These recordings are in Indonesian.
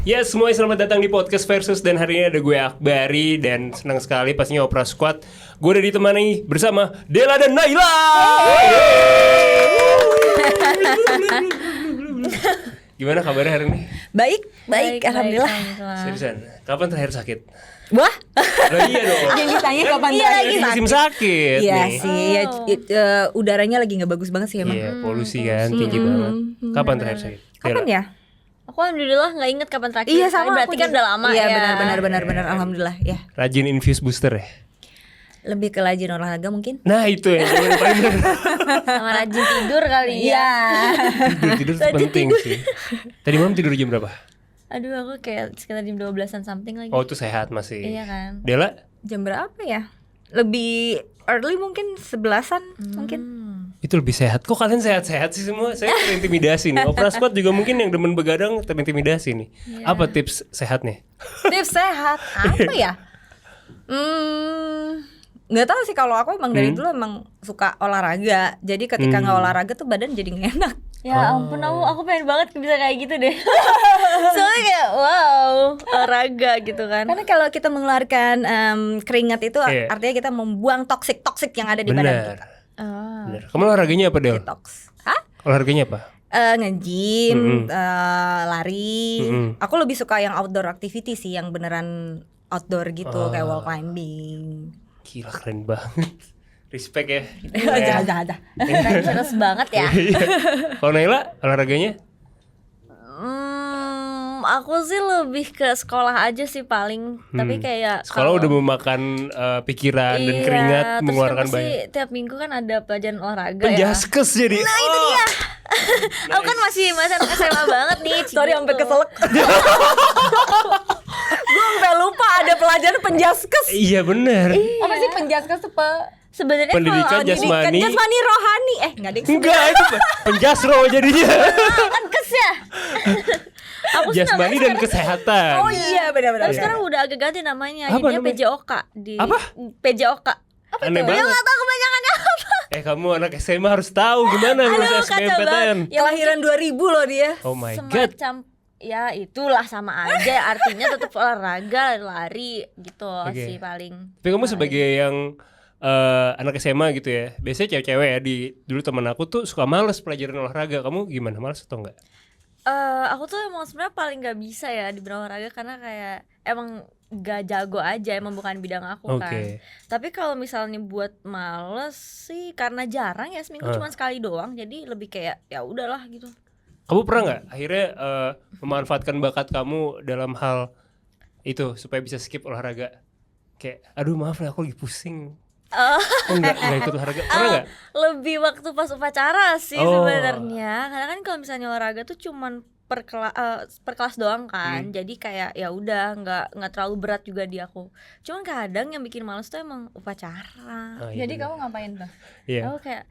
Ya semuanya selamat datang di Podcast Versus. Dan hari ini ada gue Akbari. Dan senang sekali pastinya Opera Squad. Gue udah ditemani bersama Della dan Naila. Gimana kabarnya hari ini? Baik, alhamdulillah. Seriusan, kapan terakhir sakit? Wah, Nah, iya dong. jadi ditanya kapan Iya, terakhir lagi musim sakit Iya nih. sih, udaranya lagi nggak bagus banget sih emang. Iya, polusi kan tinggi banget. Kapan terakhir sakit? Kapan Della? ya? Aku alhamdulillah nggak inget kapan terakhir. Iya sama. Berarti aku kan juga. udah lama Iya, ya. benar, alhamdulillah ya. Rajin infuse booster ya? Lebih ke rajin olahraga mungkin. Nah itu ya, yang paling bener. Sama rajin tidur kali ya. Tidur tuh penting sih. Tadi malam tidur jam berapa? Aduh aku kayak sekitar jam 12-an something lagi. Oh itu sehat masih. Iya kan. Della? Jam berapa ya? Lebih early mungkin 11-an mungkin. Itu lebih sehat. Kok kalian sehat-sehat sih semua? Saya terintimidasi nih. Opera Squad juga mungkin yang demen begadang terintimidasi nih. Apa tips sehatnya? Tips sehat apa ya? Nggak tahu sih, kalau aku emang dari dulu emang suka olahraga. Jadi ketika nggak olahraga tuh badan jadi nggak enak. Ya ampun, aku pengen banget bisa kayak gitu deh. Soalnya kayak wow, olahraga gitu kan. Karena kalau kita mengeluarkan keringat itu Iya. artinya kita membuang toksik yang ada di badan Bener. kita. Bener. Kamu olahraganya apa, Del? Detox. Hah? Olahraganya apa? Nge-gym, lari. Aku lebih suka yang outdoor activity sih, yang beneran outdoor gitu, kayak wall climbing. Gila keren banget. Respect ya. Ada. Terus banget ya. Iya. Kalau Naila olahraganya? Aku sih lebih ke sekolah aja sih paling. Tapi kayak Sekolah udah memakan pikiran dan keringat, terus mengeluarkan kan pasti banyak. tiap minggu kan ada pelajaran olahraga Penjaskes jadi. ya. Nah itu dia. Aku kan masih anak SMA banget nih. Sorry sampai keselak. Gue sampai lupa ada pelajaran penjaskes. Iya bener. Apa sih penjaskes tuh, Pak? Sebenarnya Pendidikan jasmani. Jasmani rohani. Enggak deh. Enggak itu penjasro jadinya. kan kes ya. Aku sih Jasmani namanya dan kesehatan. Oh iya, benar-benar. tapi sekarang udah agak ganti namanya. Apa Jadinya namanya? PJOK di Apa? PJOK. Aneh banget. Nggak tahu kebanyakannya apa. Kamu anak SMA harus tahu gimana ngurus Aduh, kacau SBMPTN. banget. Kelahiran 2000 loh dia. Oh my god. Semacam ya itulah sama aja, artinya tetap olahraga, lari gitu Oke. sih paling. Tapi kamu sebagai yang anak SMA gitu ya, biasanya cewek-cewek ya, dulu temen aku tuh suka males pelajaran olahraga. Kamu gimana, males atau enggak? Aku tuh emang sebenarnya paling nggak bisa ya di bidang olahraga karena kayak emang gak jago aja, emang bukan bidang aku kan. Tapi kalau misalnya buat males sih karena jarang ya, seminggu cuma sekali doang, jadi lebih kayak ya udahlah gitu. Kamu pernah nggak akhirnya memanfaatkan bakat kamu dalam hal itu supaya bisa skip olahraga? Kayak, aduh maaf nih aku lagi pusing. Enggak ikut olahraga. Pernah nggak? Lebih waktu pas upacara sih Oh. sebenarnya. Karena kan kalau misalnya olahraga tuh cuman per kelas doang kan. Jadi kayak ya udah nggak terlalu berat juga di aku. Cuman kadang yang bikin males tuh emang upacara. Oh, iya Jadi bener. kamu ngapain tuh? Iya. Aku kayak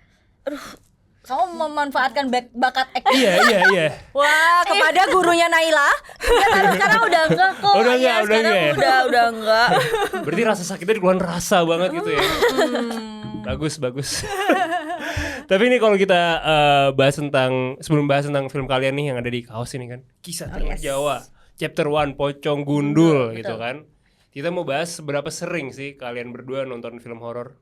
Kamu memanfaatkan bakat acting. Iya. Wah, kepada gurunya Naila. tapi sekarang udah enggak kok. Udah enggak, Iya, udah sekarang enggak ya? udah enggak. Berarti rasa sakitnya dikeluarin rasa banget gitu ya. Bagus. Tapi ini kalau kita sebelum bahas tentang film kalian nih yang ada di kaos ini kan, Kisah Tengah Jawa, Chapter 1 Pocong Gundul gitu kan. Kita mau bahas seberapa sering sih kalian berdua nonton film horor?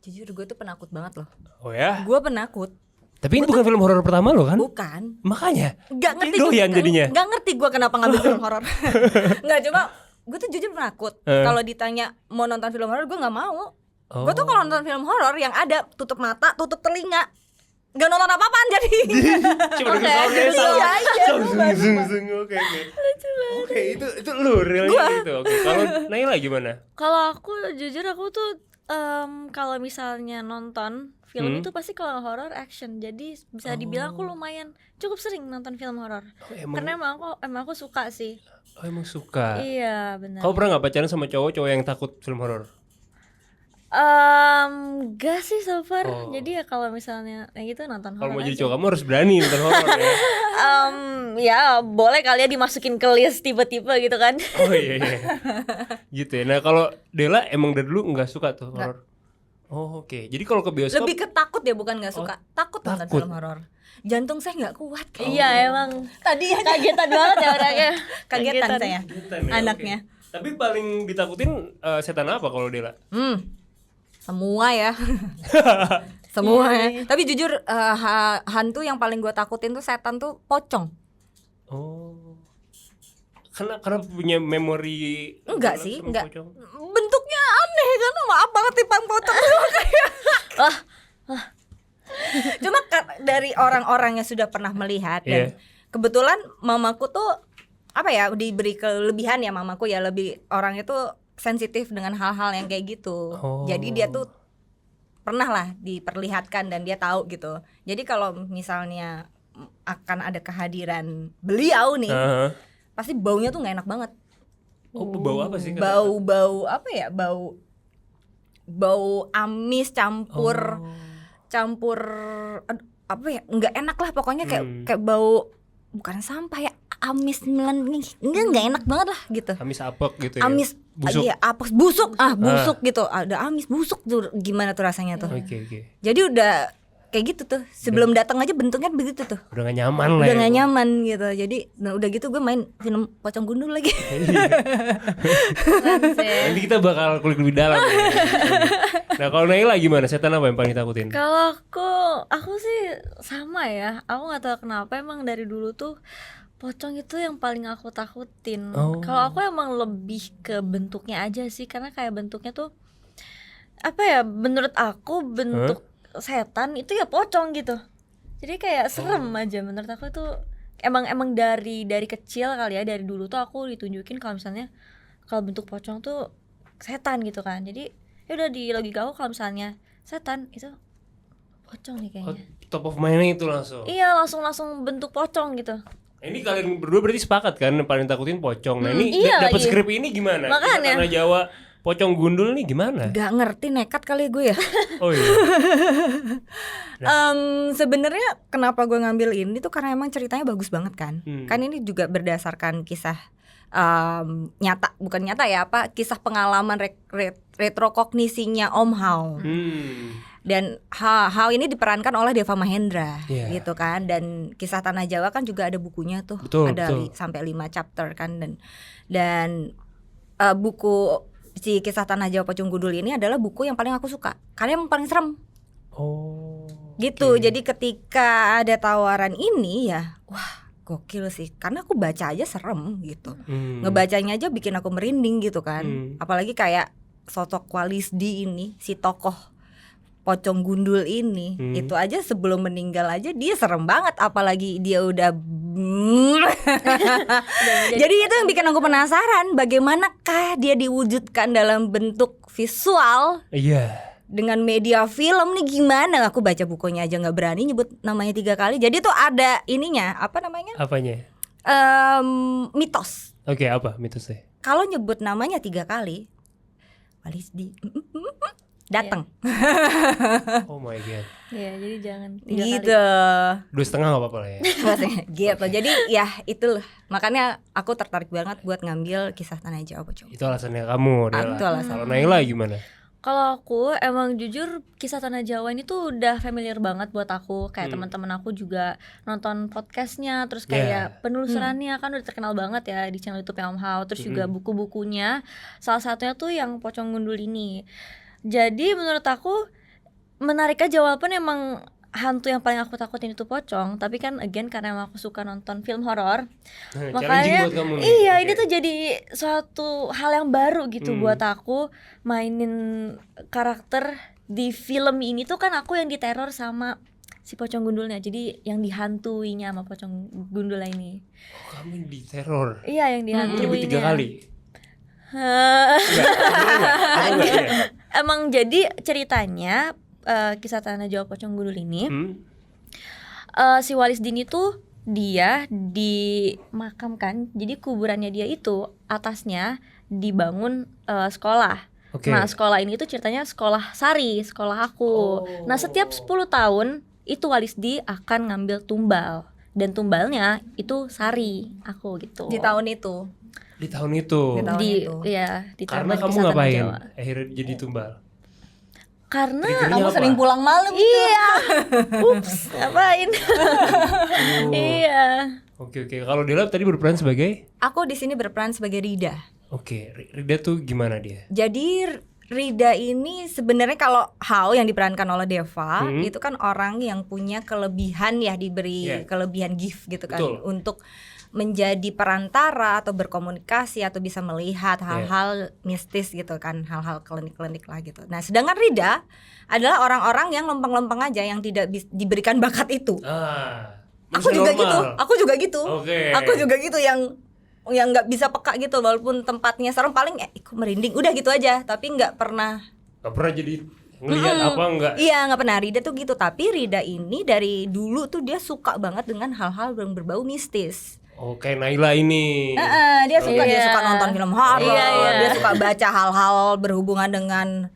Jujur gue tuh penakut banget loh. Oh ya? Gue penakut. Tapi ini bukan film horor pertama lo kan? Bukan. Makanya. Gak ngerti doyan jadinya. Gak ngerti gue kenapa ngambil film horor. Nggak, cuma gue tuh jujur penakut. Kalau ditanya mau nonton film horor, gue nggak mau. Oh. Gue tuh kalau nonton film horor yang ada tutup mata, tutup telinga, nggak nonton apa-apaan jadi. Cuma dengerin soundnya zung. Oke. Oke, itu lu realnya gitu. Oke, kalau Naila gimana? Kalau aku jujur aku tuh kalau misalnya nonton film itu pasti kalau horor action. Jadi bisa dibilang aku lumayan cukup sering nonton film horor. Karena emang aku suka sih. Oh, emang suka. Iya, benar. Kau pernah nggak pacaran sama cowok yang takut film horor? Enggak sih so far. Jadi ya kalau misalnya yang gitu nonton horor. Kalau mau jadi aja. cowok kamu harus berani nonton horor ya. Ya boleh kali ya dimasukin ke list tipe-tipe gitu kan. Oh iya. Gitu ya. Nah kalau Della emang dari dulu nggak suka tuh horor. Oh, oke. Jadi kalau ke bioskop Lebih ke takut ya, bukan nggak suka. Takut nonton takut. film horor. Jantung saya nggak kuat. Iya emang Tadi aja kagetan banget ya orangnya. kagetan saya. Kegiatan ya, Anaknya. oke. Tapi paling ditakutin setan apa kalau Dela? Semua ya. Semua ya. Tapi jujur hantu yang paling gue takutin tuh setan tuh pocong. Oh. Karena punya memori Enggak dalam sih, sama enggak. pocong. Bentuknya aneh kan, maaf banget tipan pocong tuh kayak. Cuma dari orang-orang yang sudah pernah melihat dan kebetulan mamaku tuh apa ya, diberi kelebihan ya, mamaku ya lebih orang itu sensitif dengan hal-hal yang kayak gitu. Oh. Jadi dia tuh pernah lah diperlihatkan dan dia tahu gitu. Jadi kalau misalnya akan ada kehadiran beliau nih, pasti baunya tuh nggak enak banget. Oh, bau apa sih? Bau apa ya? Bau amis campur apa ya? Nggak enak lah pokoknya, kayak bau, bukan sampah ya, amis nih. Nggak enak banget lah gitu. Amis apek gitu ya. Amis busuk. Iya, apes busuk. Busuk gitu. Ada amis busuk tuh, gimana tuh rasanya tuh. Oke. Jadi udah kayak gitu tuh. Sebelum datang aja bentuknya begitu tuh. Udah gak nyaman lah. Udah gak nyaman gitu. Jadi udah gitu gue main film Pocong Gundul lagi. Nanti kita bakal kulik lebih dalam ya. Nah kalau Naila gimana? Setan apa yang paling takutin? Kalau aku sih sama ya. Aku nggak tahu kenapa emang dari dulu tuh pocong itu yang paling aku takutin. Kalau aku emang lebih ke bentuknya aja sih, karena kayak bentuknya tuh apa ya? Menurut aku bentuk setan itu ya pocong gitu. Jadi kayak serem aja menurut aku tuh. Emang dari kecil kali ya, dari dulu tuh aku ditunjukin kalau misalnya kalau bentuk pocong tuh setan gitu kan. Jadi ya udah di logika aku kalau misalnya setan itu pocong nih kayaknya. Top of mind itu langsung. Iya, langsung bentuk pocong gitu. Ini kalian berdua berarti sepakat kan paling takutin pocong. Nah ini iya dapat lagi. skrip ini gimana? Makanya. Tanah Jawa Pocong Gundul nih gimana? Gak ngerti, nekat kali gue ya. Oh iya. Sebenarnya kenapa gue ngambil ini tuh karena emang ceritanya bagus banget kan. Kan ini juga berdasarkan kisah nyata, bukan nyata ya, kisah pengalaman retrokognisinya Om Hao. Dan Hao ini diperankan oleh Deva Mahendra, gitu kan. Dan kisah Tanah Jawa kan juga ada bukunya tuh. Betul. Sampai 5 chapter kan. Dan buku si kisah Tanah Jawa Pocong Gundul ini adalah buku yang paling aku suka karena yang paling serem. Gitu. Jadi ketika ada tawaran ini ya, wah gokil sih, karena aku baca aja serem gitu. Ngebacanya aja bikin aku merinding gitu kan. Apalagi kayak sosok Walisdi ini, si tokoh Pocong Gundul ini, itu aja sebelum meninggal aja dia serem banget, apalagi dia udah jadi itu yang bikin aku penasaran, bagaimanakah dia diwujudkan dalam bentuk visual dengan media film nih, gimana. Aku baca bukunya aja gak berani nyebut namanya 3 kali. Jadi tuh ada ininya, apa namanya? Apanya? Mitos. Oke, apa mitosnya? Kalau nyebut namanya 3 kali, Walisdi datang. Oh my god. Iya, jadi jangan 3 gitu. kali. 2,5 gak apa-apa lah ya. Gitu. Jadi ya itulah. Makanya aku tertarik banget buat ngambil kisah Tanah Jawa Pocong. Itu alasannya kamu, Dela. Itu alasan. Kalau Naila gimana? Kalau aku emang jujur kisah Tanah Jawa ini tuh udah familiar banget buat aku. Kayak teman-teman aku juga nonton podcastnya, terus kayak penelusurannya kan udah terkenal banget ya di channel YouTube Om Hao. Terus juga buku-bukunya, salah satunya tuh yang Pocong Gundul ini. Jadi menurut aku menarik aja, walaupun emang hantu yang paling aku takutin itu pocong, tapi kan again karena emang aku suka nonton film horor, makanya iya ini tuh jadi suatu hal yang baru gitu buat aku mainin karakter di film ini tuh. Kan aku yang diteror sama si Pocong Gundulnya, jadi yang dihantuinya sama Pocong Gundul ini. Oh, kamu diteror? Iya, yang dihantuinya. 3 kali? Enggak. Emang jadi ceritanya kisah Tanah Jawa Pocong Gundul ini si Walisdi tuh dia dimakamkan. Jadi kuburannya dia itu atasnya dibangun sekolah. Nah sekolah ini tuh ceritanya sekolah Sari, sekolah aku. Nah setiap 10 tahun itu Walisdi akan ngambil tumbal, dan tumbalnya itu Sari aku gitu. Di tahun itu. Di tahun itu. Di tahun itu. Iya, di Karena kamu ngapain akhirnya jadi tumbal? Karena kamu sering pulang malam. Iya. Ups, ngapain? Iya. Oke. Kalau Dela tadi berperan sebagai? Aku di sini berperan sebagai Rida. Oke, Rida tuh gimana dia? Jadi Rida ini sebenarnya kalau Hao yang diperankan oleh Deva itu kan orang yang punya kelebihan ya, diberi kelebihan gift gitu kan. Betul. Untuk menjadi perantara atau berkomunikasi atau bisa melihat hal-hal mistis gitu kan, hal-hal klinik-klinik lah gitu. Nah, sedangkan Rida adalah orang-orang yang lempeng-lempeng aja, yang tidak diberikan bakat itu. Aku juga gitu. Okay. Aku juga gitu yang nggak bisa peka gitu, walaupun tempatnya serem paling ikut merinding, udah gitu aja, tapi nggak pernah jadi ngelihat apa enggak. Iya, nggak pernah. Rida tuh gitu, tapi Rida ini dari dulu tuh dia suka banget dengan hal-hal yang berbau mistis. Kayak Naila ini. Dia suka nonton film horor, dia suka baca hal-hal berhubungan dengan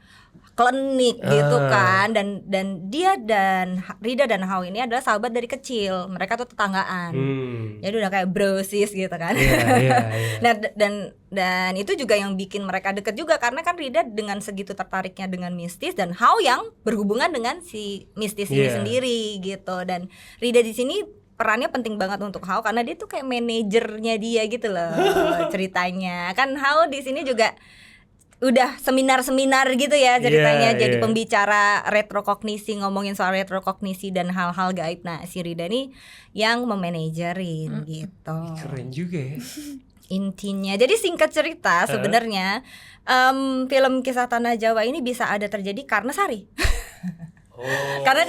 klinik gitu kan, dan dia dan Rida dan Hao ini adalah sahabat dari kecil, mereka tuh tetanggaan. Jadi udah kayak brosis gitu kan. Nah, dan itu juga yang bikin mereka deket juga, karena kan Rida dengan segitu tertariknya dengan mistis, dan Hao yang berhubungan dengan si mistis ini sendiri gitu. Dan Rida di sini perannya penting banget untuk Hao, karena dia tuh kayak manajernya dia gitu loh. Ceritanya kan Hao di sini juga udah seminar-seminar gitu ya ceritanya, jadi pembicara retrokognisi, ngomongin soal retrokognisi dan hal-hal gaib. Nah, si Rida nih yang memanajerin gitu. Keren juga ya. Intinya, jadi singkat cerita sebenarnya film Kisah Tanah Jawa ini bisa ada terjadi karena Sari. Karena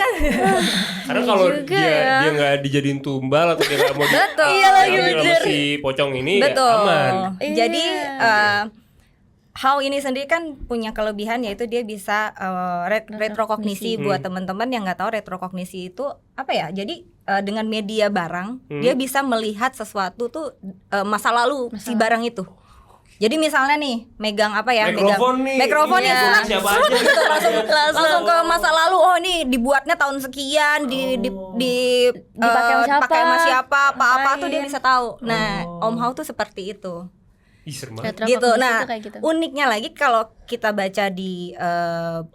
kalau dia nggak dijadiin tumbal atau dia nggak mau diambil si pocong ini, aman. Jadi Hao ini sendiri kan punya kelebihan, yaitu dia bisa retrokognisi. Buat teman-teman yang nggak tahu retrokognisi itu apa ya, jadi dengan media barang dia bisa melihat sesuatu tuh masa lalu si barang itu. Jadi misalnya nih megang apa ya, mikrofon nih gitu, langsung ke masa lalu. Oh, ini dibuatnya tahun sekian, dipakai sama siapa, apa tuh dia bisa tahu. Nah, Om Hao tuh seperti itu. Gitu. Nah, uniknya lagi kalau kita baca di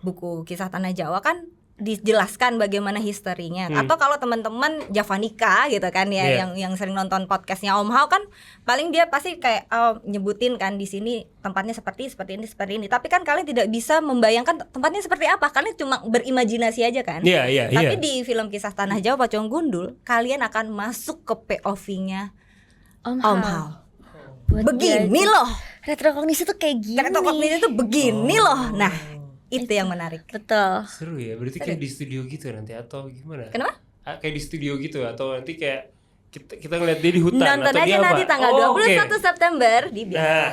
buku Kisah Tanah Jawa kan dijelaskan bagaimana historinya. Atau kalau teman-teman Javanika gitu kan ya, yang sering nonton podcastnya Om Hao kan paling dia pasti kayak nyebutin kan di sini tempatnya seperti ini. Tapi kan kalian tidak bisa membayangkan tempatnya seperti apa. Kalian cuma berimajinasi aja kan. Tapi di film Kisah Tanah Jawa Pocong Gundul, kalian akan masuk ke POV-nya Om Hao. Begini loh. Retrokognisi tuh kayak gini. Retrokognisi tuh begini loh. Nah, itu yang menarik. Betul. Seru ya. Berarti kayak di studio gitu nanti atau gimana? Kenapa? Kayak di studio gitu atau nanti kayak kita ngeliat dia di hutan. Nonton atau aja nanti tanggal 21 September di Nah,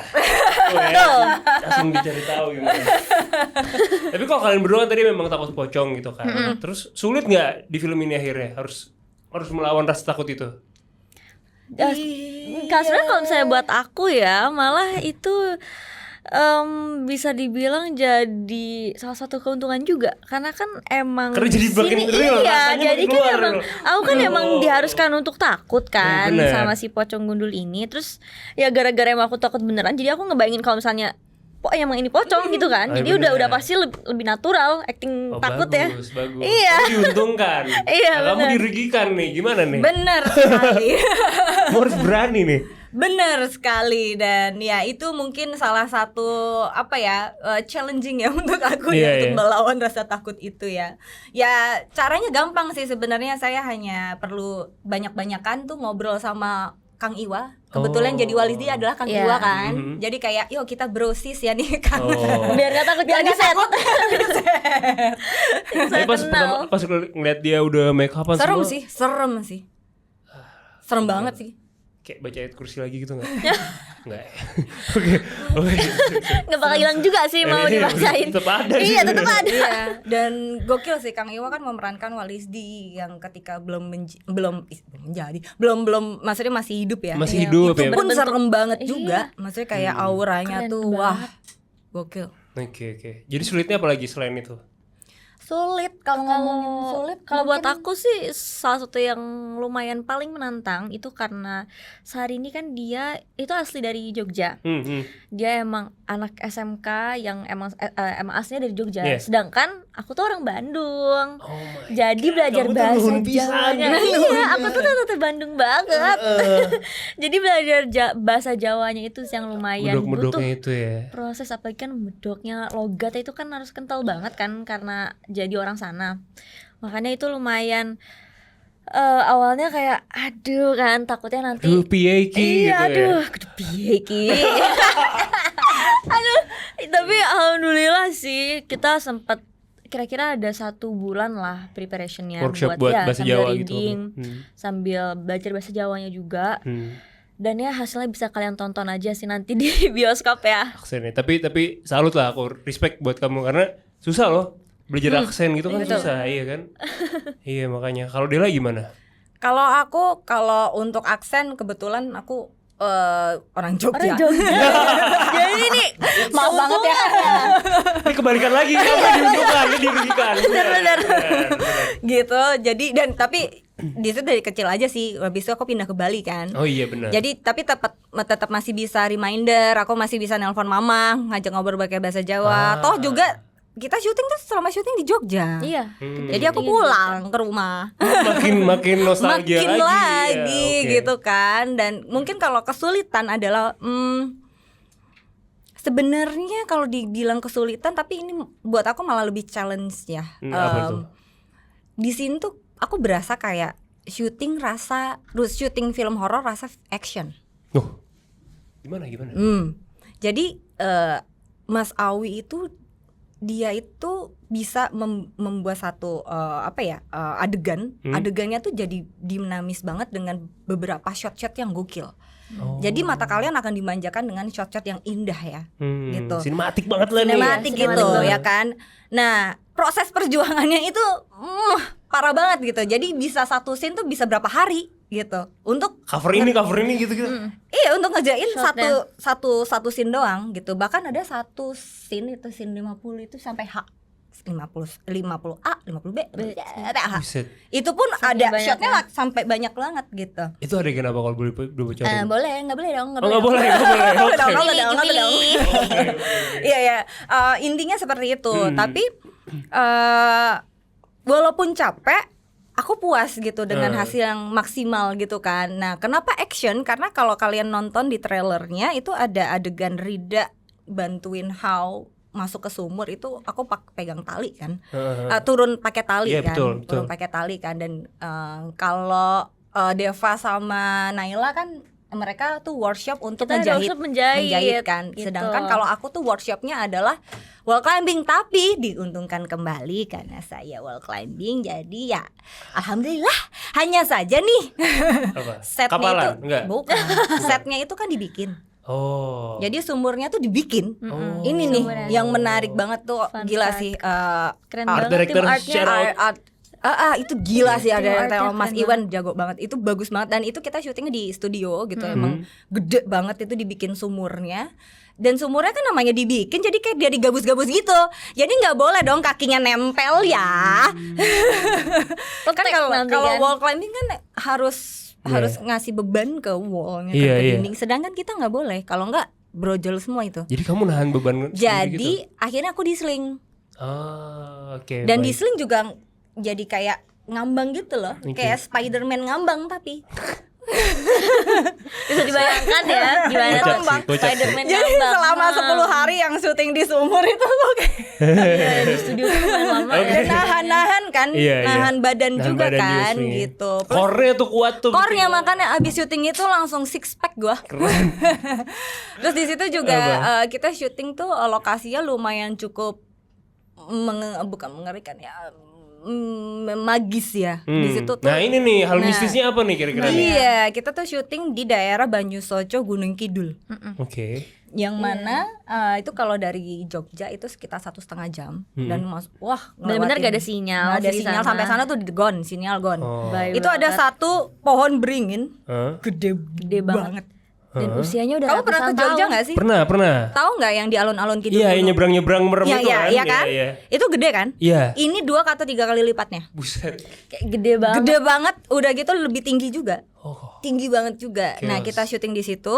langsung dicari tahu gimana. Tapi kalau kalian berdua kan tadi memang takut pocong gitu kan. Terus sulit nggak di film ini akhirnya harus melawan rasa takut itu? Sebenarnya kalau misalnya buat aku ya, malah itu bisa dibilang jadi salah satu keuntungan juga, karena kan emang karena jadi makin real, jadi kan emang aku kan emang diharuskan untuk takut kan sama si pocong gundul ini. Terus ya gara-gara emang aku takut beneran, jadi aku ngebayangin kalau misalnya emang ini pocong gitu kan. Jadi udah pasti lebih natural acting takut bagus, ya. Bagus. Iya. Diuntungkan. Kamu dirugikan nih, gimana nih? Bener sekali. Harus berani nih. Bener sekali, dan ya itu mungkin salah satu apa ya challenging ya untuk aku untuk melawan rasa takut itu ya. Ya caranya gampang sih sebenarnya, saya hanya perlu banyak-banyakan tuh ngobrol sama Kang Iwa. Kebetulan jadi wali dia adalah Kang Iwa kan. Jadi kayak yuk kita brosis ya nih Kang. Biar gak takut jadi takut. Tapi pas ngeliat dia udah make upan serem semua. Serem banget sih. Kayak baca ayat kursi lagi gitu nggak? Nggak. Oke. Nggak bakal hilang juga sih mau dibacain. Tetap ada. Tetap ada. Iya. Dan gokil sih, Kang Iwa kan memerankan Walisdi yang ketika belum maksudnya masih hidup ya. Masih hidup ya. Itu pun serem banget Iya. juga. Maksudnya kayak auranya keren tuh banget. wah, gokil. Oke. Jadi sulitnya apa lagi selain itu? sulit kalau ngomongin sulit. Kalau buat mungkin- aku sih salah satu yang lumayan paling menantang itu karena Syahrini kan dia itu asli dari Jogja. Dia emang anak SMK yang emang aslinya dari Jogja. Yeah. Sedangkan aku tuh orang Bandung. Oh my Jadi God, belajar kamu tuh bahasa nuhun pisan. Jawanya. Iya, aku tuh tante Bandung banget. Jadi belajar bahasa Jawanya itu yang lumayan butuh Medok-medoknya itu ya. proses, apalagi kan medoknya logatnya itu kan harus kental banget kan karena jadi orang sana. Makanya itu lumayan awalnya kayak aduh kan takutnya nanti Piye ki iya gitu aduh kudu piye ki. Aduh, tapi alhamdulillah sih kita sempat kira-kira ada 1 bulan lah preparationnya Workshop buat ya, bahasa sambil Jawa reading, gitu. sambil belajar bahasa Jawanya juga. Dan ya hasilnya bisa kalian tonton aja sih nanti di bioskop ya. Aksennya. Tapi salut lah, aku respect buat kamu karena susah loh belajar aksen gitu kan. Betul. Susah, iya kan. Iya makanya. Kalau Dela gimana? Kalau untuk aksen kebetulan aku orang Jogja. Orang Jogja. Jadi ini Maaf banget ya. Ini kebalikan lagi, ini dirugikan. Benar. Gitu. Jadi tapi di situ dari kecil aja sih. Habis itu aku pindah ke Bali kan. Oh iya benar. Jadi tapi tetap masih bisa reminder, aku masih bisa nelpon mama, ngajak ngobrol pakai bahasa Jawa. Toh juga kita syuting tuh selama syuting di Jogja. iya. Jadi aku pulang ke rumah. makin nostalgia Makin lagi Ya, oke. gitu kan. Dan mungkin kalau kesulitan adalah sebenarnya kalau dibilang kesulitan, tapi ini buat aku malah lebih challenge ya. Apa tuh? Di sini tuh aku berasa kayak syuting film horor rasa action. Gimana? Jadi Mas Awi itu dia itu bisa membuat satu adegan. Adegannya tuh jadi dinamis banget dengan beberapa shot-shot yang gokil. Jadi mata kalian akan dimanjakan dengan shot-shot yang indah ya, gitu. Sinematik banget lah nih. Sinematik Sinematik gitu banget. ya kan. Nah proses perjuangannya itu parah banget gitu. Jadi bisa satu scene tuh bisa berapa hari gitu untuk Cover ini gitu. iya untuk ngerjain Shotnya. satu scene doang gitu. Bahkan ada satu scene itu scene 50 itu sampai H 50A, 50B, Buset. itu pun Saking ada banyaknya. shotnya sampai banyak banget gitu. Itu adegan apa kalau boleh bocorin? Boleh, nggak boleh dong, Oh nggak boleh. Oke. Nggak boleh dong. Iya ya, intinya seperti itu. Tapi walaupun capek, aku puas gitu dengan hasil yang maksimal gitu kan. Nah, kenapa action? Karena kalau kalian nonton di trailernya itu ada adegan Rida bantuin How masuk ke sumur itu aku pegang tali kan. Turun pakai tali Iya, kan. betul. Turun pakai tali kan dan kalau Deva sama Naila kan mereka tuh workshop untuk Kita menjahit workshop menjahit, kan. gitu. Sedangkan kalau aku tuh workshopnya adalah wall climbing, tapi diuntungkan kembali karena saya wall climbing. Jadi ya alhamdulillah hanya saja nih Apa? setnya Kapalan? itu Enggak. bukan. Setnya itu kan dibikin. Oh. Jadi sumurnya tuh dibikin. Oh. Ini nih Sumurnya. yang menarik banget tuh. Fun Gila fact. sih Keren Art banget director tim artnya. shout out. itu gila sih Tim ada artnya Mas keren Iwan jago banget. Itu bagus banget dan itu kita syutingnya di studio gitu. Emang gede banget itu dibikin sumurnya. Dan sumurnya kan namanya dibikin jadi kayak dia digabus-gabus gitu. Jadi nggak boleh dong kakinya nempel ya. Kan Petek nanti kalau kan. wall climbing kan harus ngasih beban ke wallnya kan, Iya, ke iya. dinding. Sedangkan kita nggak boleh. Kalau nggak brojol semua itu. Jadi kamu nahan beban sendiri Jadi gitu? akhirnya aku disling. Oke. Dan baik. disling juga jadi kayak ngambang gitu loh. Oke. Kayak Spider-Man ngambang tapi. Bisa dibayangkan ya gimana Kocak tuh sih, kocak sih. Spider-Man Jadi ngambang. selama 10 hari yang syuting di sumur itu tuh kayak Iya, di studio tuh lumayan lama Oke. ya. nahan-nahan kan, Iya, iya. nahan badan Nahan juga badan kan swing. gitu. Plus Core-nya tuh kuat tuh. core-nya makanya abis syuting itu langsung six pack gua. Keren. Terus di situ juga Apa? kita syuting tuh lokasinya lumayan cukup bukan mengerikan ya, magis ya. Di situ tuh. Nah ini nih hal Nah. mistisnya apa nih kira-kira nih? Iya, kita tuh syuting di daerah Banyusoco Gunung Kidul. Oke. Yang mana itu kalau dari Jogja itu sekitar 1,5 jam dan wah Bener-bener ngelewatin. gak ada sinyal Nggak ada di sinyal sana. sampai sana tuh gone, sinyal gone. Oh. Bye Itu ada banget. satu pohon beringin Hah? gede Gede banget. Dan usianya udah Kamu pernah ke ratusan Jogja tahun. nggak sih? Pernah. Tahu nggak yang di alun-alun Kidul? Iya, yang nyebrang-nyebrang merem Iya, itu iya, kan. iya kan? Iya. Itu gede kan? Iya. Ini 2 atau 3 kali lipatnya. Buset. Kayak gede banget. Gede banget, udah gitu lebih tinggi juga. Oh. Tinggi banget juga. Chaos. Nah, kita syuting di situ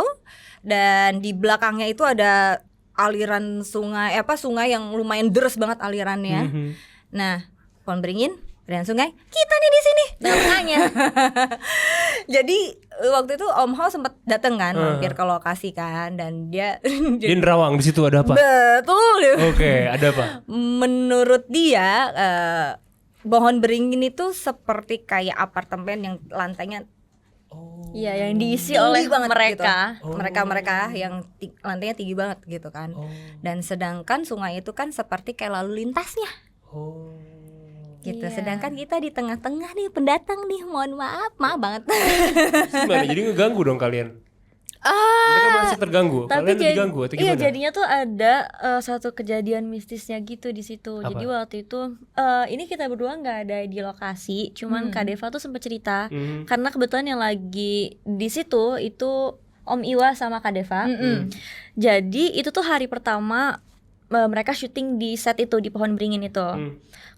dan di belakangnya itu ada aliran sungai, sungai yang lumayan deres banget alirannya. Mhm. Nah, pohon beringin dan sungai, kita nih di sini. Makanya. Jadi waktu itu Om Ho sempat dateng kan, mampir ke lokasi kan, dan dia Di Nerawang di situ ada apa? betul. Oke, ada apa? Menurut dia pohon beringin itu seperti kayak apartemen yang lantainya Iya, yang diisi tinggi oleh banget mereka. gitu. Mereka yang lantainya tinggi banget gitu kan. Dan sedangkan sungai itu kan seperti kayak lalu lintasnya Oh. gitu. Iya. Sedangkan kita di tengah-tengah nih, pendatang nih, mohon maaf banget. Gimana? Jadi ngeganggu dong kalian? Mereka merasa terganggu. Tapi Kalian diganggu atau iya, gimana? jadinya tuh ada satu kejadian mistisnya gitu di situ. Apa? Jadi waktu itu ini kita berdua nggak ada di lokasi, cuman Kak Deva tuh sempat cerita karena kebetulan yang lagi di situ itu Om Iwa sama Kak Deva. Jadi itu tuh hari pertama mereka syuting di set itu, di pohon beringin itu.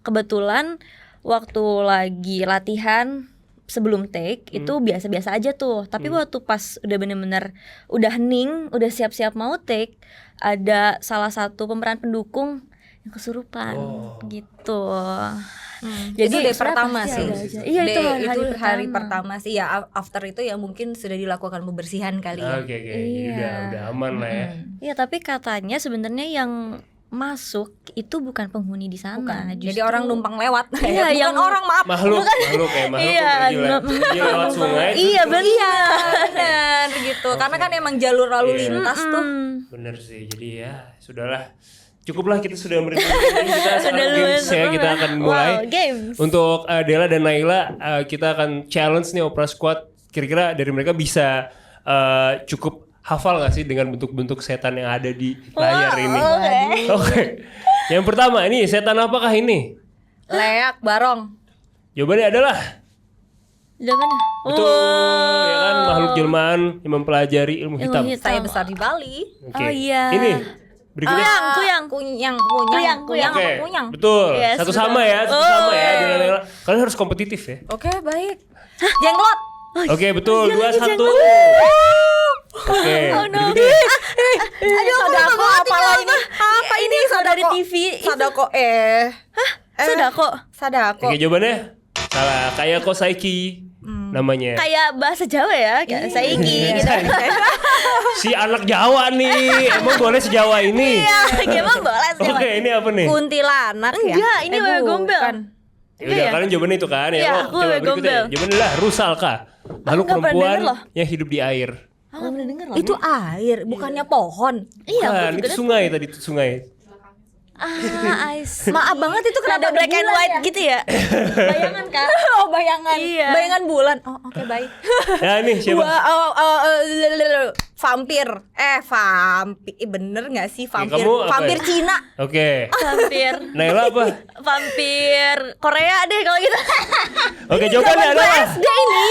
Kebetulan waktu lagi latihan sebelum take itu biasa-biasa aja tuh. Tapi waktu pas udah bener-bener udah hening, udah siap-siap mau take, ada salah satu pemeran pendukung yang kesurupan gitu. Jadi day sebenarnya pertama pasti sih. ada aja. Iya, itu hari pertama sih ya. After itu ya mungkin sudah dilakukan pembersihan kali ya. Oke. Jadi Iya. udah aman lah ya. Iya, tapi katanya sebenarnya yang masuk itu bukan penghuni di sana. Bukan. Jadi justru- orang numpang lewat. Iya, Bukan yang- orang, maaf. Makhluk ya, makhluk Iya, dia lewat sungai. Iya, benar. Benar gitu. Karena kan emang jalur lalu Iya. lintas tuh. Bener sih. Jadi ya sudahlah. Cukuplah kita sudah merindukan kita sekarang games ya, kita akan mulai. Wow, games. Untuk Della dan Naila, kita akan challenge nih Opera Squad. Kira-kira dari mereka bisa cukup hafal gak sih dengan bentuk-bentuk setan yang ada di layar ini? Oke. Yang pertama, ini setan apakah ini? Leak barong. Jawabannya adalah Jangan. betul, ya kan, makhluk jelmaan yang mempelajari ilmu hitam. hitam. Saya besar di Bali. Oke. Oh, iya. Ini berikutnya. Kuyang. Kunyang Oke, apa kunyang? betul. Yes, Satu betul. sama ya, satu Oh, sama ya. iya. Della. Kalian harus kompetitif ya. Oke, baik. Jenglot. Oke, betul. 2-1. Oke, Oh, no. berikutnya. Aduh, sadako apalah ini? Apa ini Dari sadako? TV. Sadako Sadako. Sadako. Oke, jawabannya salah. Kayak Kosaiki namanya. Kayak bahasa Jawa ya, kayak saiki gitu. Si anak Jawa nih. Emang boleh sejawa ini? Iya, gimana boleh sih. Oke, ini apa nih? Kuntilanak ya? Enggak, ini wewe gombel. bukan. Ya udah, kalian jawabannya itu kan ya. Iya, Oh, aku coba wewe berikutnya. gombel. Jawabannya adalah rusalka. Makhluk nggak pernah perempuan denger loh. yang hidup di air. Aku nggak pernah denger loh. Itu air, bukannya pohon. Iya, Bukan, aku itu juga sungai tadi, itu sungai. I see. Maaf banget itu kenapa Ada black and bulan white ya? gitu ya. Bayangan Kak. Oh, bayangan. Iya. Bayangan bulan. Oh, oke, baik. Ya ini siapa? Vampir. Vampir. Bener gak sih vampir? kamu apa Vampir ya? Cina. Oke. Vampir. Naila apa? Vampir Korea deh kalau gitu. Oke, jawabannya Zaman gue adalah SD ini.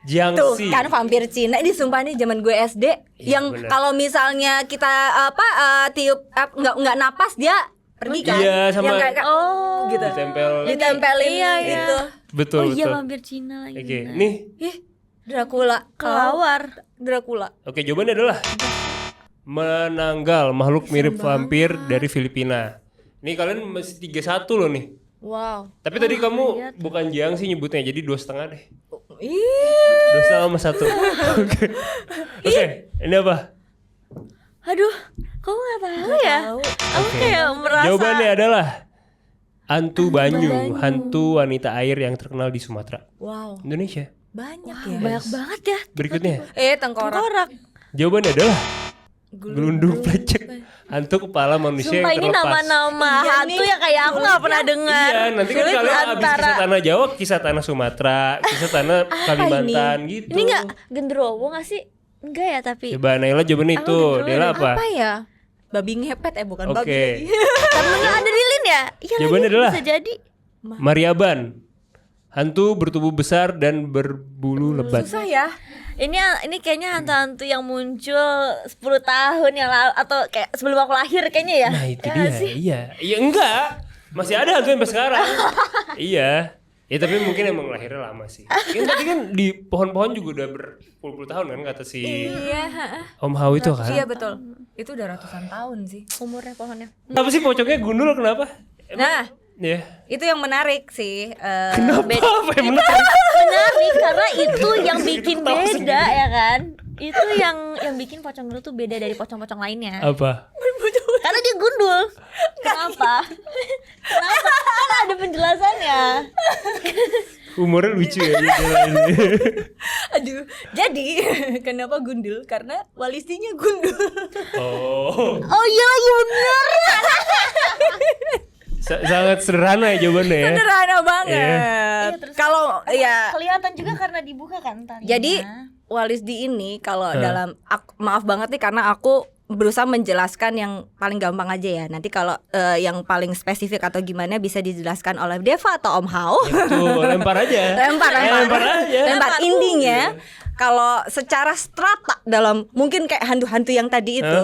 Tuh Jiangxi. kan vampir Cina. Ini sumpah nih zaman gue SD. Iya, Yang bener. kalau misalnya kita tiup nggak napas dia pergi kan. Iya, sama- Yang kayak Oh. gitu. Ditempel. Ditempelin Iya, iya. gitu. Betul, Oh iya, betul. vampir Cina lagi. Oke, benar. nih. Ih, Dracula. Kelawar. Dracula. Oke, jawabannya adalah menanggal, makhluk mirip vampir dari Filipina. Nih kalian masih 3-1 loh nih. Wow. Tapi tadi kamu bukan Jiangxi nyebutnya, jadi 2,5 deh. Ih. 2,5 sama 1. Oke. Oke, ini apa? Aduh, kok nggak tahu ya? Aku Oke. kayak merasa. Jawabannya adalah hantu banyu, hantu wanita air yang terkenal di Sumatera, Wow. Indonesia. Banyak Wah, ya. banyak banget ya. Berikutnya, Tengkorak. Tengkorak. jawabannya adalah gelundung plecek, hantu kepala manusia Sumpah yang ini terlepas. nama-nama Iya hantu nih. yang kayak aku nggak pernah dengar. Iya, nanti kan Sulit kalian abis antara- kisah tanah Jawa, kisah tanah Sumatera, kisah tanah Kalimantan gitu. Ini nggak genderuwo nggak sih? Enggak ya tapi. Coba Naila jawabannya Aku itu, udah Dela dulu. apa? Apa ya? Babi ngepet bukan Oke. babi. Karena nggak ada lilin ya? Iya Jawabannya lagi, adalah- bisa jadi. Mariaban. Hantu bertubuh besar dan berbulu lebat. Susah ya. Ini kayaknya hantu-hantu yang muncul 10 tahun yang lalu atau kayak sebelum aku lahir kayaknya ya. Nah itu Ya dia. nggak sih? Iya. Iya enggak. Masih ada hantu sampai sekarang. Iya. Ya tapi mungkin emang lahirnya lama sih. Kan tadi kan di pohon-pohon juga udah berpuluh-puluh tahun kan kata si Iya. Om Hao itu kan. Iya betul. Itu udah ratusan tahun sih. Umurnya pohonnya. Kenapa sih pocongnya gundul kenapa? Nah, Ya. itu yang menarik sih. Kenapa? Apa yang menarik? Menarik karena itu yang bikin beda ya kan. Itu yang bikin pocong gundul tuh beda dari pocong-pocong lainnya. Apa? Karena dia gundul. Kenapa? Kenapa? Kan ada penjelasannya. Humornya lucu ya gitu. Aduh, jadi kenapa gundul? Karena walistinya gundul. Oh. Oh iya benar. Sangat sederhana ya jawabannya ya. Sederhana banget. Iya, terus Kalau ya kelihatan juga karena dibuka kan talinya. jadi Walisdi ini kalau dalam maaf banget nih karena aku berusaha menjelaskan yang paling gampang aja ya. Nanti kalau yang paling spesifik atau gimana bisa dijelaskan oleh Deva atau Om Hao. Tuh, lempar aja. Lempar aja. Lempar intinya kalau secara strata dalam mungkin kayak hantu-hantu yang tadi itu,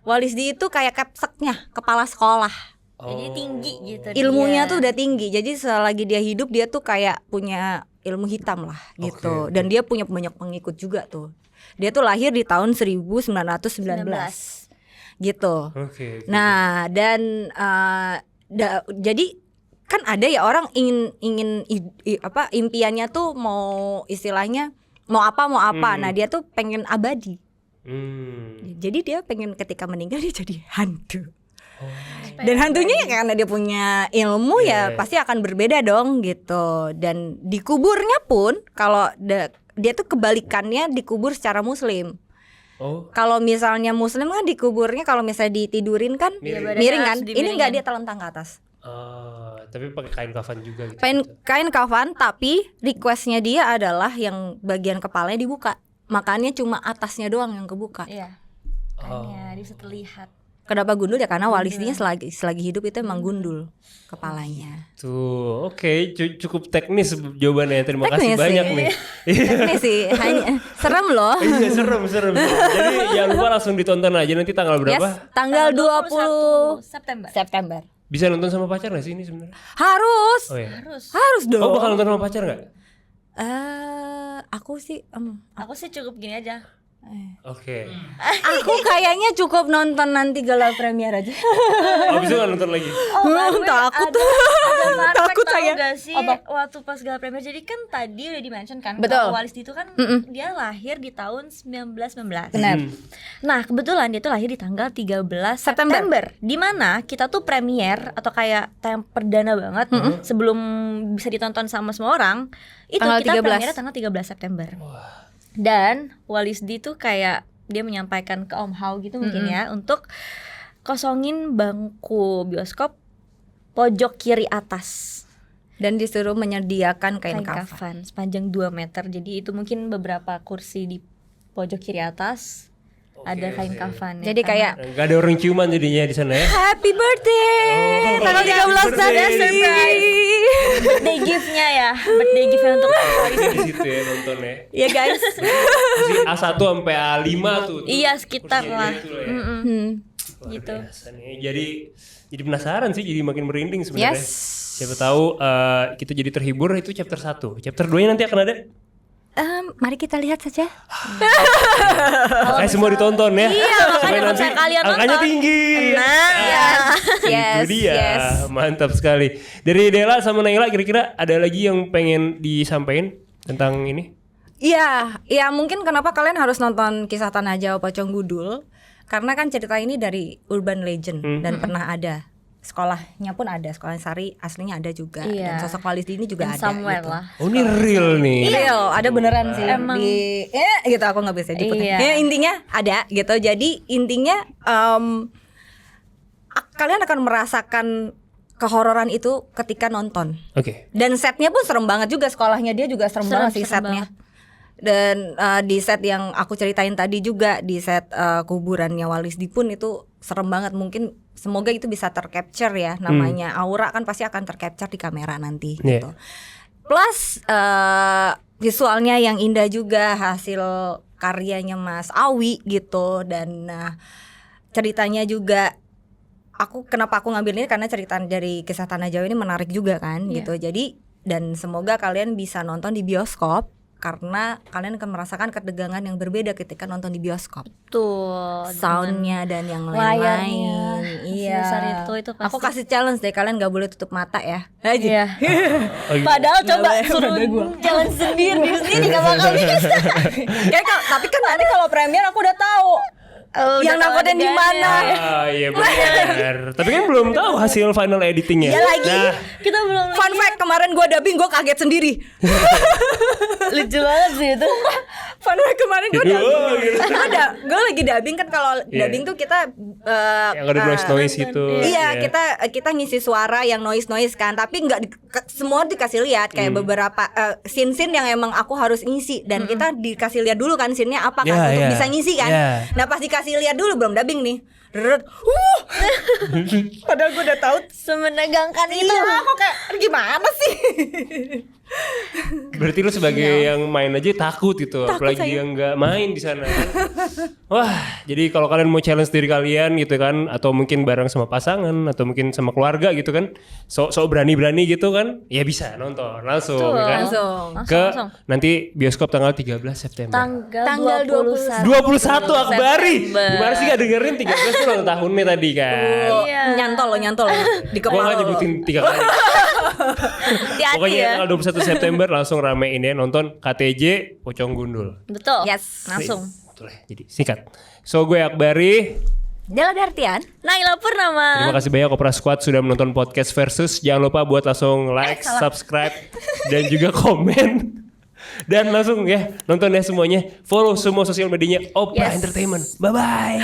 Walisdi itu kayak kepseknya kepala sekolah. Jadi tinggi gitu. Ilmunya dia. tuh udah tinggi. Jadi selagi dia hidup dia tuh kayak punya ilmu hitam lah gitu. Oke. Dan dia punya banyak pengikut juga tuh. Dia tuh lahir di tahun 1919 gitu. Oke. Nah, dan jadi kan ada ya orang ingin impiannya tuh mau istilahnya mau apa. Nah, dia tuh pengen abadi. Jadi dia pengen ketika meninggal dia jadi hantu. Dan hantunya ya karena dia punya ilmu ya pasti akan berbeda dong gitu. Dan dikuburnya pun kalau dia tuh kebalikannya dikubur secara muslim. Kalau misalnya muslim kan dikuburnya kalau misalnya ditidurin kan miring kan. Ini enggak, dia telentang ke atas. Tapi pakai kain kafan juga gitu. Kain kafan tapi requestnya dia adalah yang bagian kepalanya dibuka. Makanya cuma atasnya doang yang kebuka. Iya. Makanya dia bisa terlihat. Kenapa gundul ya karena Walisdinya selagi hidup itu emang gundul kepalanya. Tuh, oke, cukup teknis jawabannya. Terima kasih Teknis banyak sih. nih. Ini sih hanya serem loh. Iya, serem. Jadi jangan lupa langsung ditonton aja nanti tanggal berapa? Yes, tanggal 20 September. Bisa nonton sama pacar gak sih ini sebenarnya? Harus. Oh ya. Harus dong. Oh, bakal nonton sama pacar gak? Aku sih Aku sih cukup gini aja. Oke. aku kayaknya cukup nonton nanti gala premier aja. Habis itu gak nonton lagi? Takut. Takut Takut saya. Gak sih Apa? waktu pas gala premier. Jadi kan tadi udah di-mention kan Betul. kalau Walisdi itu kan dia lahir di tahun 1919. Benar. Nah kebetulan dia tuh lahir di tanggal 13 September. Dimana kita tuh premier atau kayak tayang perdana banget sebelum bisa ditonton sama semua orang. Itu Tanggal kita 13. premiernya tanggal 13 September. Dan Walisdi tuh kayak dia menyampaikan ke Om Hao gitu mungkin ya untuk kosongin bangku bioskop pojok kiri atas Dan disuruh menyediakan kain kafan. kafan sepanjang 2 meter. Jadi itu mungkin beberapa kursi di pojok kiri atas ada kain kafan. Jadi kayak Gak ada orang ciuman jadinya di sana ya? happy birthday tanggal 13 tadi. birthday gift-nya ya, birthday gift untuk Di situ ya nontonnya. Ya guys. Kursi A1 sampai A5 tuh. Iya sekitar Kursinya lah. gitu ya. Luar Gitu. biasa nih. Jadi penasaran sih, jadi makin merinding sebenarnya. Yes. Siapa tahu kita jadi terhibur itu chapter 1. Chapter 2-nya nanti akan ada. Mari kita lihat saja. Makanya semua ditonton ya. Iya, makanya Supaya kalau nanti misalnya kalian angkanya nonton. tinggi. Nah, Itu dia. Mantap sekali. Dari Dela sama Naila kira-kira ada lagi yang pengen disampaikan tentang ini? Iya, ya mungkin kenapa kalian harus nonton Kisah Tanah Jawa Pocong Gundul? Karena kan cerita ini dari urban legend dan pernah ada. Sekolahnya pun ada, sekolah Sari aslinya ada juga. Iya. Dan sosok Walisdi ini juga in ada somewhere gitu. lah. Oh ini real nih. Real, ada beneran sih. Emang. Di gitu aku nggak bisa jemputnya. Iya. Ya, intinya ada gitu. Jadi intinya kalian akan merasakan kehororan itu ketika nonton. Oke. Dan setnya pun serem banget juga, sekolahnya dia juga serem banget sih serem setnya. Dan di set yang aku ceritain tadi juga, di set kuburannya Walisdi pun itu serem banget. Mungkin semoga itu bisa tercapture ya, namanya aura kan pasti akan tercapture di kamera nanti gitu. Plus visualnya yang indah juga, hasil karyanya Mas Awi gitu. Dan ceritanya juga, kenapa aku ngambil ini karena cerita dari Kisah Tanah Jawa ini menarik juga kan gitu. Jadi dan semoga kalian bisa nonton di bioskop, karena kalian akan merasakan ketegangan yang berbeda ketika nonton di bioskop. Tuh, soundnya dan yang lain-lain. Iya. Itu pasti. Aku kasih challenge deh, kalian gak boleh tutup mata ya. Iya. Oh, gitu. Padahal coba boleh, suruh jalan sendiri di sini gak bakal bisa. Tapi kan nanti kalau premier aku udah tahu yang nakoden di mana. Iya benar. Tapi kan belum tahu hasil final editingnya. Ya lagi. Nah, Kita belum Fun fact, kemarin gue dubbing gue kaget sendiri. lucu banget sih itu. Fun fact, kemarin gue dubbing. gitu. Gue lagi dubbing kan, kalau dubbing tuh kita yang ada noise itu. Iya, kita ngisi suara yang noise kan, tapi nggak semua dikasih lihat, kayak beberapa scene yang emang aku harus ngisi, dan kita dikasih lihat dulu kan scene-nya apa kan untuk bisa ngisi kan. Nah pas dikasih lihat dulu belum dubbing nih. Padahal gue udah tahu Semenegangkan itu. Iya, aku kayak gimana sih? Berarti lu sebagai yang main aja takut gitu, apalagi yang nggak main di sana. Wah, jadi kalau kalian mau challenge diri kalian gitu kan, atau mungkin bareng sama pasangan, atau mungkin sama keluarga gitu kan, sok berani gitu kan, ya bisa nonton langsung. Ya kan? Langsung. Nanti bioskop tanggal 13 September. Tanggal 21 Akbari. Gimana sih gak dengerin 13 tuh ulang tahunnya tadi kan. Iya. Nyantol loh di Gua kepala. gak nyebutin 3 kali. Hati-hati Pokoknya ya. tanggal 21 September langsung ramein ya, nonton KTJ Pocong Gundul. Betul. Yes. Langsung. Betul ya, jadi singkat. So gue Akbari. Jala Dartian. Naila Purnama. Terima kasih banyak Opera Squad sudah menonton podcast Versus. Jangan lupa buat langsung like, subscribe, dan juga komen. Dan langsung ya nonton ya semuanya. Follow semua sosial medianya Opera Entertainment. Bye-bye.